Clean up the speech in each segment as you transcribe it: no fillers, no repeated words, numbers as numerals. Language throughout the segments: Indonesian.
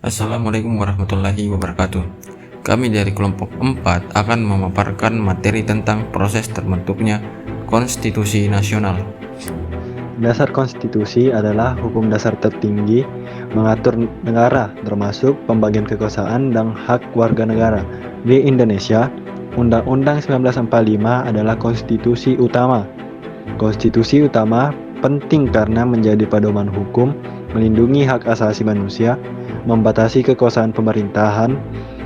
Assalamualaikum warahmatullahi wabarakatuh. Kami dari kelompok 4 akan memaparkan materi tentang proses terbentuknya Konstitusi Nasional. Dasar konstitusi adalah hukum dasar tertinggi mengatur negara, termasuk pembagian kekuasaan dan hak warga negara. Di Indonesia, Undang-Undang 1945 adalah konstitusi utama. Konstitusi utama penting karena menjadi pedoman hukum, melindungi hak asasi manusia, membatasi kekuasaan pemerintahan,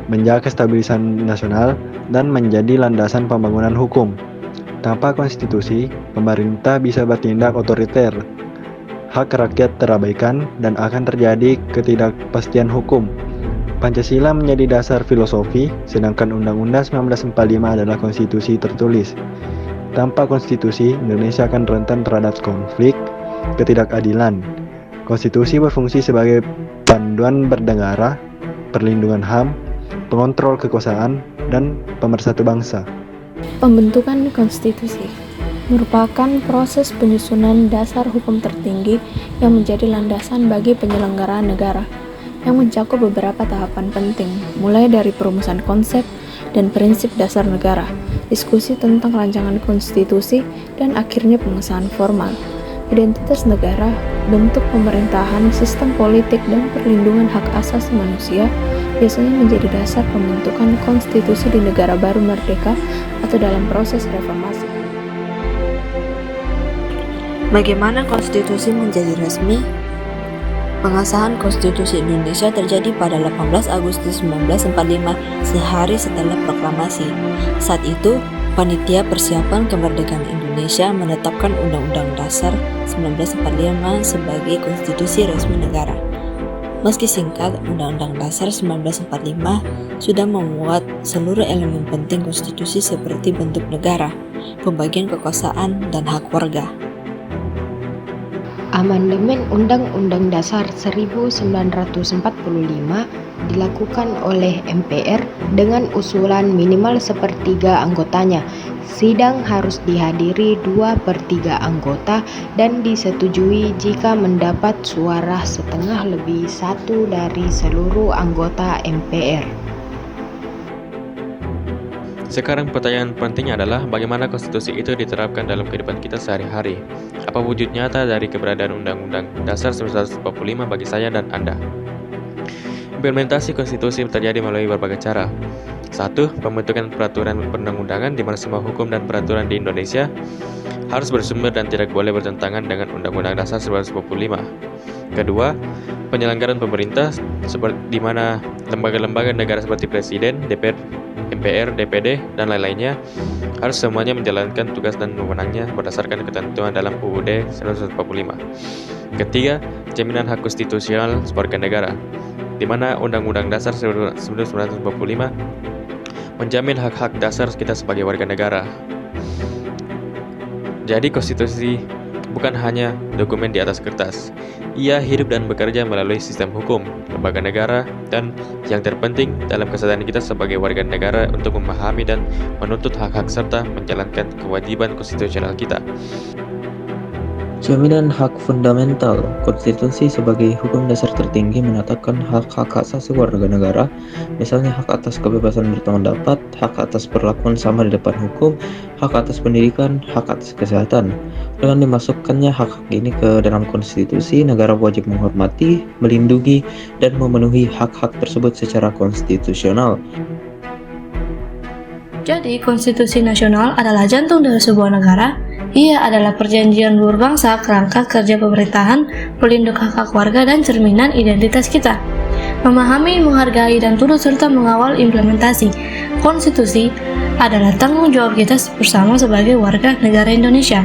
menjaga stabilitas nasional, dan menjadi landasan pembangunan hukum. Tanpa konstitusi, pemerintah bisa bertindak otoriter, hak rakyat terabaikan, dan akan terjadi ketidakpastian hukum. Pancasila menjadi dasar filosofi, sedangkan Undang-Undang 1945 adalah konstitusi tertulis. Tanpa konstitusi, Indonesia akan rentan terhadap konflik, ketidakadilan. Konstitusi berfungsi sebagai panduan bernegara, perlindungan HAM, pengontrol kekuasaan, dan pemersatu bangsa. Pembentukan konstitusi merupakan proses penyusunan dasar hukum tertinggi yang menjadi landasan bagi penyelenggaraan negara, yang mencakup beberapa tahapan penting, mulai dari perumusan konsep dan prinsip dasar negara, diskusi tentang rancangan konstitusi, dan akhirnya pengesahan formal. Identitas negara, bentuk pemerintahan, sistem politik, dan perlindungan hak asasi manusia biasanya menjadi dasar pembentukan konstitusi di negara baru merdeka atau dalam proses reformasi. Bagaimana konstitusi menjadi resmi? Pengesahan Konstitusi Indonesia terjadi pada 18 Agustus 1945, sehari setelah proklamasi. Saat itu, Panitia Persiapan Kemerdekaan Indonesia menetapkan Undang-Undang Dasar 1945 sebagai konstitusi resmi negara. Meski singkat, Undang-Undang Dasar 1945 sudah memuat seluruh elemen penting konstitusi seperti bentuk negara, pembagian kekuasaan, dan hak warga. Amandemen Undang-Undang Dasar 1945 dilakukan oleh MPR dengan usulan minimal sepertiga anggotanya. Sidang harus dihadiri 2/3 anggota dan disetujui jika mendapat suara setengah lebih 1 dari seluruh anggota MPR. Sekarang pertanyaan pentingnya adalah bagaimana konstitusi itu diterapkan dalam kehidupan kita sehari-hari. Apa wujud nyata dari keberadaan Undang-Undang Dasar 1945 bagi saya dan Anda? Implementasi konstitusi terjadi melalui berbagai cara. 1. Pembentukan peraturan perundang-undangan di mana semua hukum dan peraturan di Indonesia harus bersumber dan tidak boleh bertentangan dengan Undang-Undang Dasar 1945. Kedua, penyelenggaraan pemerintah di mana lembaga-lembaga negara seperti Presiden, DPR, MPR, DPD, dan lain-lainnya harus semuanya menjalankan tugas dan wewenangnya berdasarkan ketentuan dalam UUD 1945. Ketiga, jaminan hak konstitusional warga negara, di mana Undang-Undang Dasar 1945 menjamin hak-hak dasar kita sebagai warga negara. Jadi konstitusi bukan hanya dokumen di atas kertas. Ia hidup dan bekerja melalui sistem hukum, lembaga negara, dan yang terpenting dalam kesadaran kita sebagai warga negara untuk memahami dan menuntut hak-hak serta menjalankan kewajiban konstitusional kita. Jaminan hak fundamental. Konstitusi sebagai hukum dasar tertinggi menetapkan hak-hak asasi warga negara, misalnya hak atas kebebasan berpendapat, hak atas perlakuan sama di depan hukum, hak atas pendidikan, hak atas kesehatan. Dengan dimasukkannya hak-hak ini ke dalam konstitusi, negara wajib menghormati, melindungi, dan memenuhi hak-hak tersebut secara konstitusional. Jadi, konstitusi nasional adalah jantung dari sebuah negara. Ia adalah perjanjian luar bangsa, kerangka kerja pemerintahan, pelindung hak-hak warga, dan cerminan identitas kita. Memahami, menghargai, dan turut serta mengawal implementasi konstitusi adalah tanggung jawab kita bersama sebagai warga negara Indonesia.